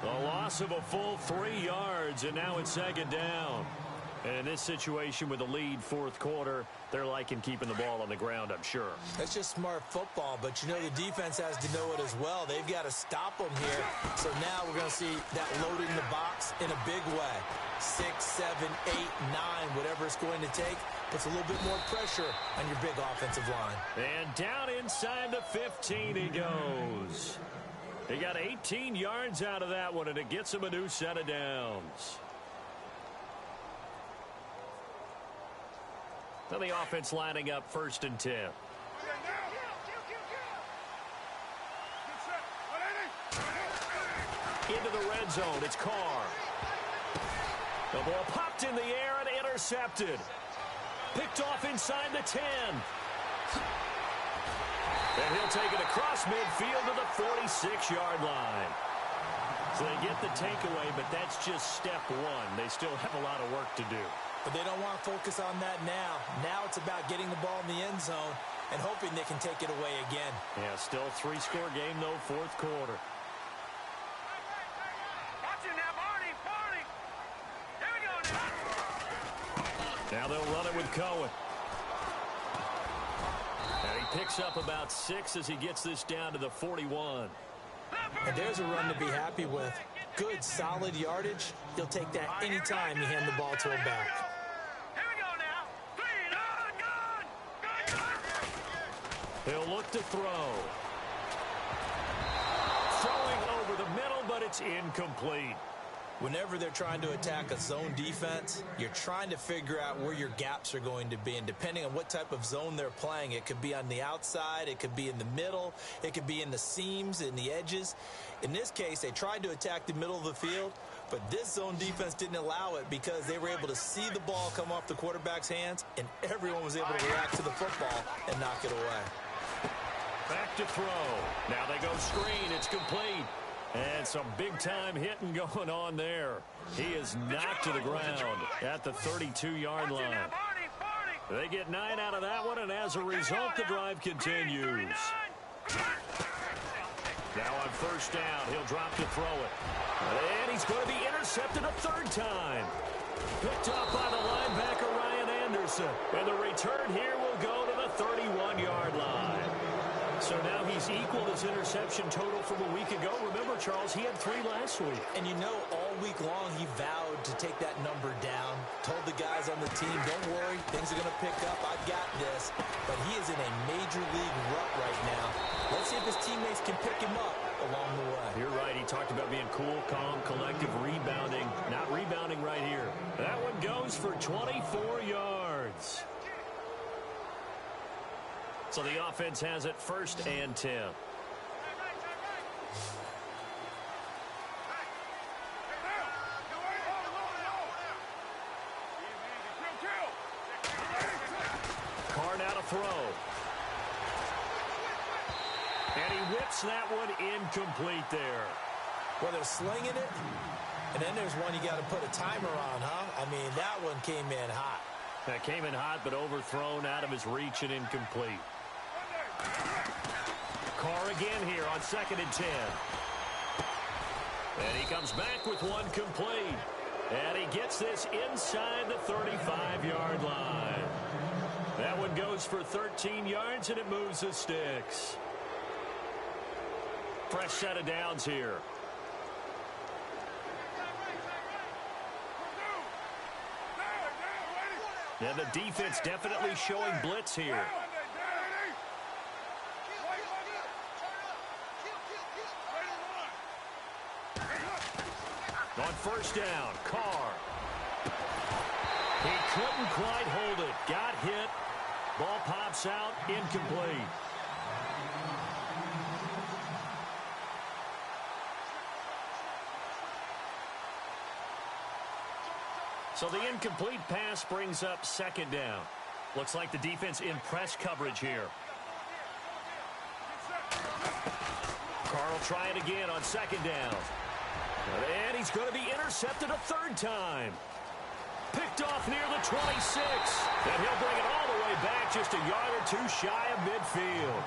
A loss of a full 3 yards, and now it's second down. And in this situation with the lead fourth quarter, they're liking keeping the ball on the ground, I'm sure. That's just smart football, but you know the defense has to know it as well. They've got to stop them here. So now we're going to see that loading the box in a big way. 6, 7, 8, 9, whatever it's going to take, puts a little bit more pressure on your big offensive line. And down inside the 15 he goes. He got 18 yards out of that one, and it gets him a new set of downs. So the offense lining up 1st and 10. Into the red zone, it's Carr. The ball popped in the air and intercepted. Picked off inside the 10. And he'll take it across midfield to the 46-yard line. So they get the takeaway, but that's just step one. They still have a lot of work to do. But they don't want to focus on that now. Now it's about getting the ball in the end zone and hoping they can take it away again. Yeah, still a 3-score game, though, fourth quarter. Watch it now, Barney. Here we go now. Now they'll run it with Cohen. And he picks up about 6 as he gets this down to the 41. And there's a run to be happy with. Good, solid yardage. He'll take that anytime you hand the ball to him back. Here we go now. 3, He'll look to throw. Throwing over the middle, but it's incomplete. Whenever they're trying to attack a zone defense, you're trying to figure out where your gaps are going to be. And depending on what type of zone they're playing, it could be on the outside, it could be in the middle, it could be in the seams, in the edges. In this case, they tried to attack the middle of the field, but this zone defense didn't allow it because they were able to see the ball come off the quarterback's hands, and everyone was able to react to the football and knock it away. Back to throw. Now they go screen. It's complete. And some big-time hitting going on there. He is knocked to the ground at the 32-yard line. They get 9 out of that one, and as a result, the drive continues. Now on 1st down, he'll drop to throw it. And he's going to be intercepted a 3rd time. Picked up by the linebacker, Ryan Anderson. And the return here will go to the 31-yard line. So now he's equaled his interception total from a week ago. Remember, Charles, he had 3 last week. And you know, all week long he vowed to take that number down. Told the guys on the team, don't worry, things are going to pick up. I've got this. But he is in a major league rut right now. Let's see if his teammates can pick him up along the way. You're right. He talked about being cool, calm, collective, rebounding. Not rebounding right here. That one goes for 24 yards. So the offense has it 1st and 10. Carr now to throw. And he whips that one incomplete there. Well, they're slinging it, and then there's one you got to put a timer on, huh? I mean, that one came in hot. That came in hot, but overthrown out of his reach and incomplete. Carr again here on 2nd and 10. And he comes back with one complete. And he gets this inside the 35-yard line. That one goes for 13 yards, and it moves the sticks. Fresh set of downs here. And the defense definitely showing blitz here. On 1st down, Carr. He couldn't quite hold it. Got hit. Ball pops out, incomplete. So the incomplete pass brings up 2nd down. Looks like the defense in press coverage here. Carr will try it again on 2nd down. And he's going to be intercepted a 3rd time. Picked off near the 26. And he'll bring it all the way back just a yard or 2 shy of midfield.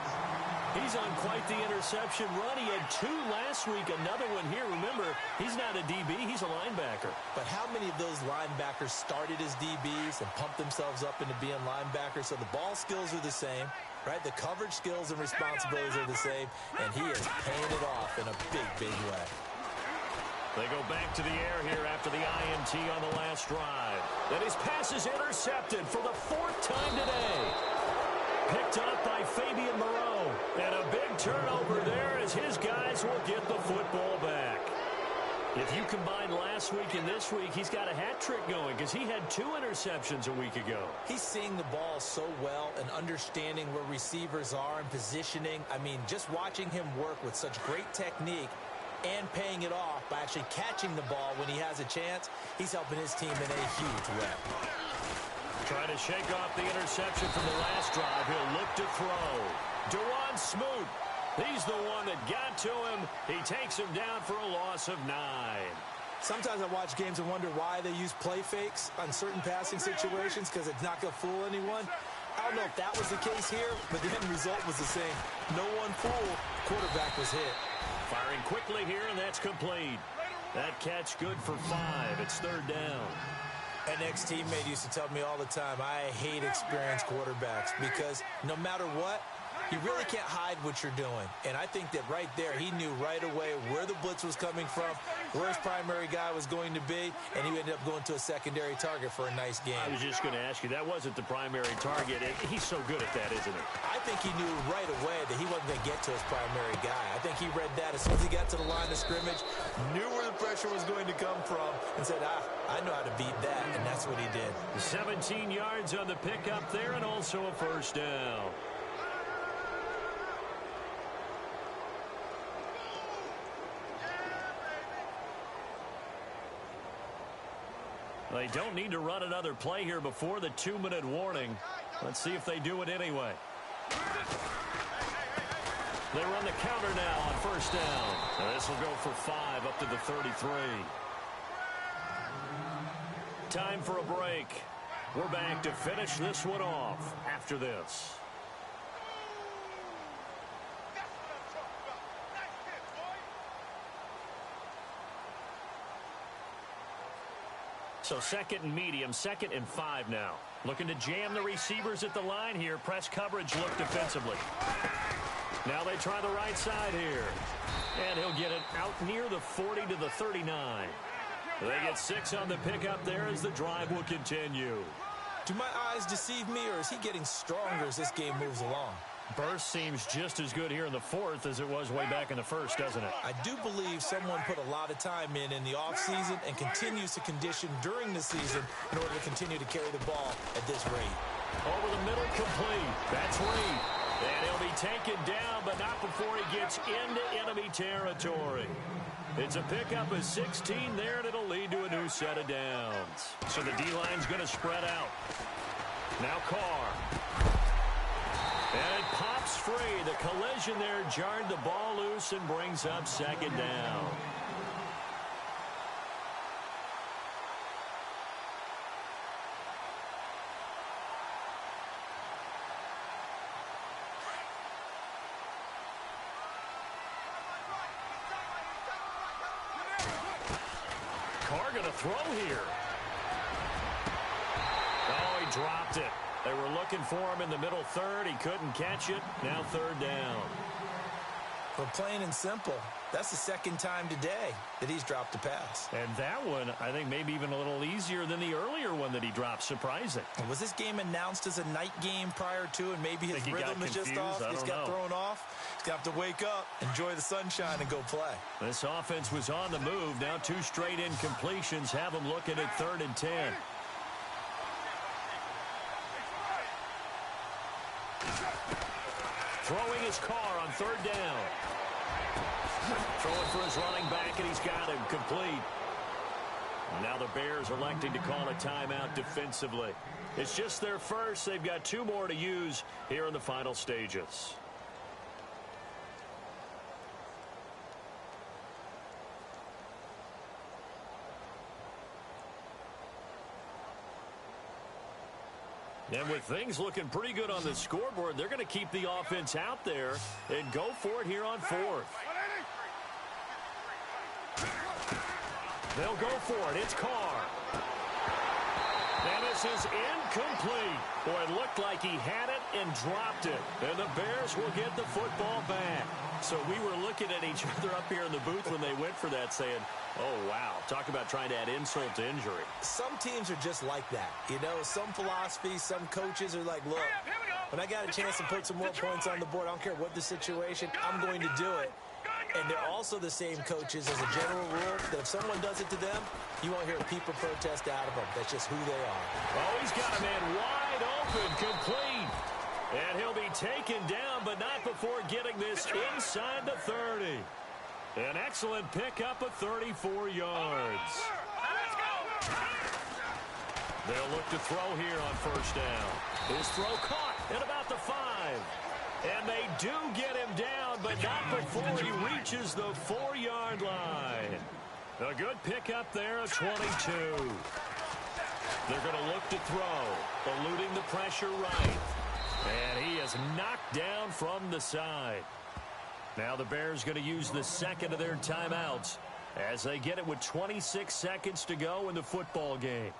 He's on quite the interception run. He had 2 last week, another one here. Remember, he's not a DB, he's a linebacker. But how many of those linebackers started as DBs and pumped themselves up into being linebackers? So the ball skills are the same, right? The coverage skills and responsibilities are the same, and he is paying it off in a big, big way. They go back to the air here after the INT on the last drive. Then his pass is intercepted for the 4th time today. Picked up by Fabian Moreau. And a big turnover there as his guys will get the football back. If you combine last week and this week, he's got a hat trick going because he had 2 interceptions a week ago. He's seeing the ball so well and understanding where receivers are and positioning. I mean, just watching him work with such great technique and paying it off by actually catching the ball when he has a chance, he's helping his team in a huge way. Trying to shake off the interception from the last drive. He'll look to throw. Dewan Smoot. He's the one that got to him. He takes him down for a loss of 9. Sometimes I watch games and wonder why they use play fakes on certain passing situations because it's not going to fool anyone. I don't know if that was the case here, but the end result was the same. No one fooled. Quarterback was hit. Firing quickly here, and that's complete. That catch good for 5. It's 3rd down. An ex-teammate used to tell me all the time, I hate experienced quarterbacks because no matter what, you really can't hide what you're doing. And I think that right there, he knew right away where the blitz was coming from, where his primary guy was going to be, and he ended up going to a secondary target for a nice game. I was just going to ask you, that wasn't the primary target. He's so good at that, isn't he? I think he knew right away that he wasn't going to get to his primary guy. I think he read that as soon as he got to the line of scrimmage, knew where the pressure was going to come from, and said, I know how to beat that, and that's what he did. 17 yards on the pickup there, and also a 1st down. They don't need to run another play here before the 2-minute warning. Let's see if they do it anyway. They run the counter now on 1st down. And this will go for 5 up to the 33. Time for a break. We're back to finish this one off after this. So 2nd and medium, 2nd and 5 now. Looking to jam the receivers at the line here. Press coverage look defensively. Now they try the right side here. And he'll get it out near the 40 to the 39. They get 6 on the pickup there as the drive will continue. Do my eyes deceive me, or is he getting stronger as this game moves along? Burst seems just as good here in the 4th as it was way back in the 1st, doesn't it? I do believe someone put a lot of time in the offseason and continues to condition during the season in order to continue to carry the ball at this rate. Over the middle, complete. That's Reed. And he'll be taken down, but not before he gets into enemy territory. It's a pickup of 16 there, and it'll lead to a new set of downs. So the D-line's going to spread out. Now Carr. And it pops free. The collision there jarred the ball loose and brings up 2nd down. Carr going to throw here. Oh, he dropped it. They were looking for him in the middle 3rd. He couldn't catch it. Now 3rd down. Well, plain and simple, that's the 2nd time today that he's dropped a pass. And that one, I think, maybe even a little easier than the earlier one that he dropped. Surprising. Was this game announced as a night game prior to, and maybe his rhythm is just off? He's got thrown off. He's going to have to wake up, enjoy the sunshine, and go play. This offense was on the move. Now 2 straight incompletions have him looking at 3rd and 10. Throwing his Carr on 3rd down. Throwing for his running back, and he's got him complete. Now the Bears electing to call a timeout defensively. It's just their first. They've got 2 more to use here in the final stages. And with things looking pretty good on the scoreboard, they're going to keep the offense out there and go for it here on fourth. They'll go for it. It's Carr. And this is incomplete. Boy, it looked like he had it and dropped it. And the Bears will get the football back. So we were looking at each other up here in the booth when they went for that saying, oh, wow, talk about trying to add insult to injury. Some teams are just like that. You know, some philosophies, some coaches are like, look, when I got a chance to put some more points on the board, I don't care what the situation, I'm going to do it. And they're also the same coaches as a general rule that if someone does it to them, you won't hear people protest out of them. That's just who they are. Oh, he's got a man wide open, complete. And he'll be taken down, but not before getting this inside the 30. An excellent pickup of 34 yards. They'll look to throw here on first down. His throw caught at about the 5. And they do get him down, but not before he reaches the 4-yard line. A good pickup there of 22. They're going to look to throw, eluding the pressure right. And he is knocked down from the side. Now the Bears going to use the second of their timeouts as they get it with 26 seconds to go in the football game.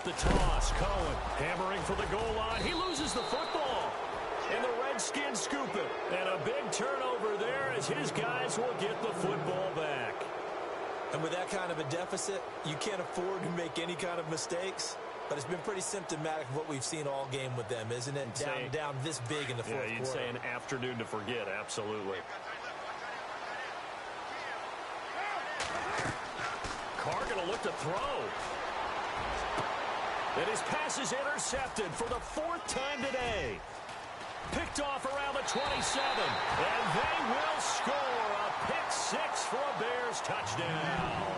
The toss, Cohen hammering for the goal line. He loses the football. And the Redskins scoop it. And a big turnover there as his guys will get the football back. And with that kind of a deficit, you can't afford to make any kind of mistakes. But it's been pretty symptomatic of what we've seen all game with them, isn't it? Down this big in the fourth quarter. You'd say an afternoon to forget, absolutely. Carr going to look to throw. And his pass is intercepted for the 4th time today. Picked off around the 27. And they will score a pick 6 for a Bears touchdown.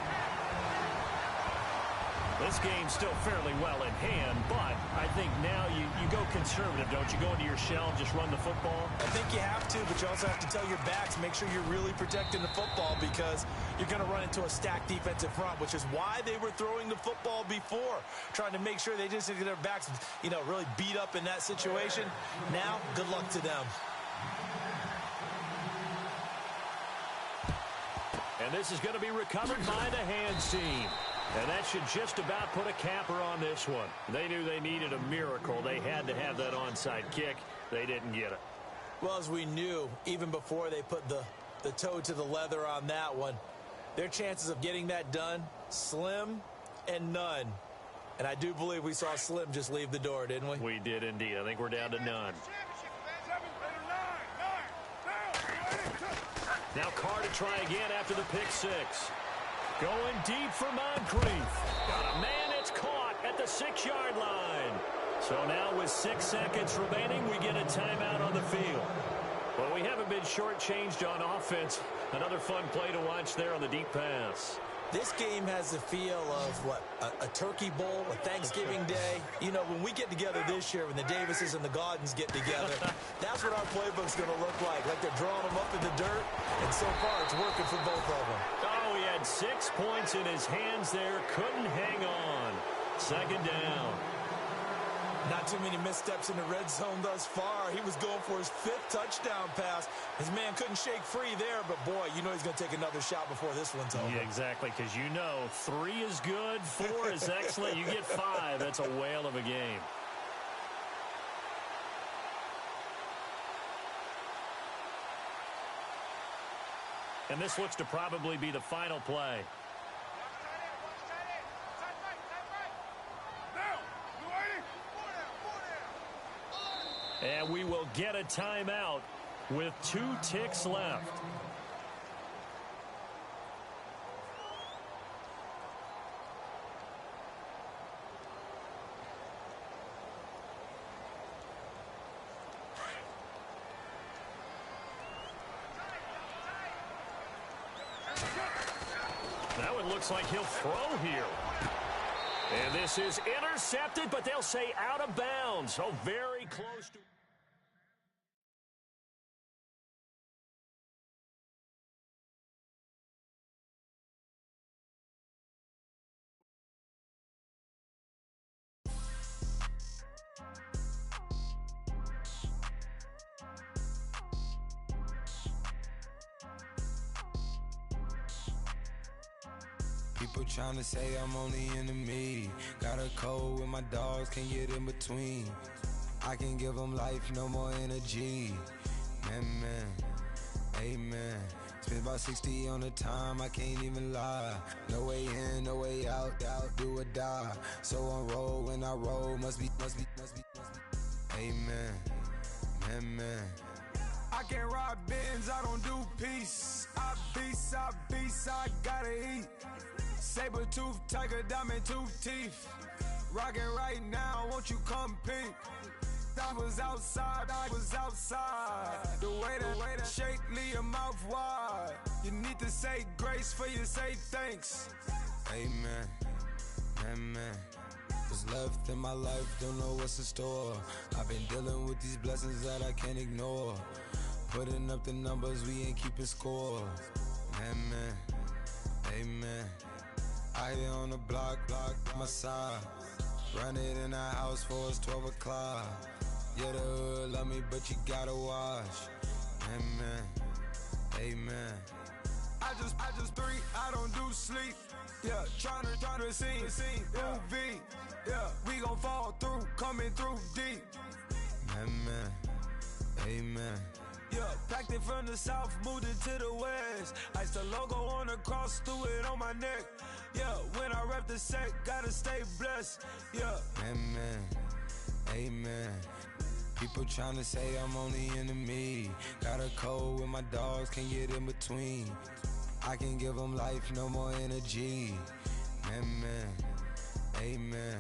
This game's still fairly well in hand, but I think now you go conservative, don't you? Go into your shell and just run the football? I think you have to, but you also have to tell your backs, make sure you're really protecting the football because you're going to run into a stacked defensive front, which is why they were throwing the football before, trying to make sure they didn't get their backs, really beat up in that situation. Now, good luck to them. And this is going to be recovered by the hands team. And that should just about put a capper on this one. They knew they needed a miracle. They had to have that onside kick. They didn't get it. Well, as we knew, even before they put the toe to the leather on that one, their chances of getting that done, slim and none. And I do believe we saw Slim just leave the door, didn't we? We did indeed. I think we're down to none. Now Carr to try again after the pick 6. Going deep for Moncrief. Got a man, it's caught at the 6-yard line. So now with 6 seconds remaining, we get a timeout on the field. Well, we haven't been shortchanged on offense. Another fun play to watch there on the deep pass. This game has the feel of, a Turkey Bowl, a Thanksgiving Day. When we get together this year, when the Davises and the Gaudens get together, that's what our playbook's going to look like they're drawing them up in the dirt, and so far it's working for both of them. Oh, he had 6 points in his hands there, couldn't hang on. 2nd down. Not too many missteps in the red zone thus far. He was going for his 5th touchdown pass. His man couldn't shake free there, but boy, he's going to take another shot before this one's over. Yeah, exactly, because 3 is good, 4 is excellent. You get 5. That's a whale of a game. And this looks to probably be the final play. And we will get a timeout with 2 ticks left. Now it looks like he'll throw here. And this is intercepted, but they'll say out of bounds. So very close to... People tryna say I'm only in the me. Got a code with my dogs, can't get in between. I can give them life, no more energy. Man, amen. Spent about 60 on the time, I can't even lie. No way in, no way out, do or die. So on roll, when I roll, must be. Amen, man. I can't ride Benz, I don't do peace. I beast, I gotta eat. Saber tooth, tiger, diamond tooth teeth. Rockin' right now, won't you come peep? I was outside. The way that shake, leave your mouth wide. You need to say grace for you say thanks. Amen, man. What's left in my life, don't know what's in store. I've been dealing with these blessings that I can't ignore. Putting up the numbers, we ain't keeping score. Man, amen. I here on the block, my side. Run it in the house for us 12 o'clock. Yeah, the hood love me, but you gotta watch. Amen. I just three, I don't do sleep. Yeah, tryna see movie. Yeah, we gon' fall through, coming through deep. Amen. Yeah, packed it from the south, moved it to the west. Iced the logo on the cross, threw it on my neck. Yeah, when I rep the set, gotta stay blessed. Yeah. Amen. People tryna say I'm only in the me. Got a code with my dogs, can't get in between. I can give them life, no more energy. Amen.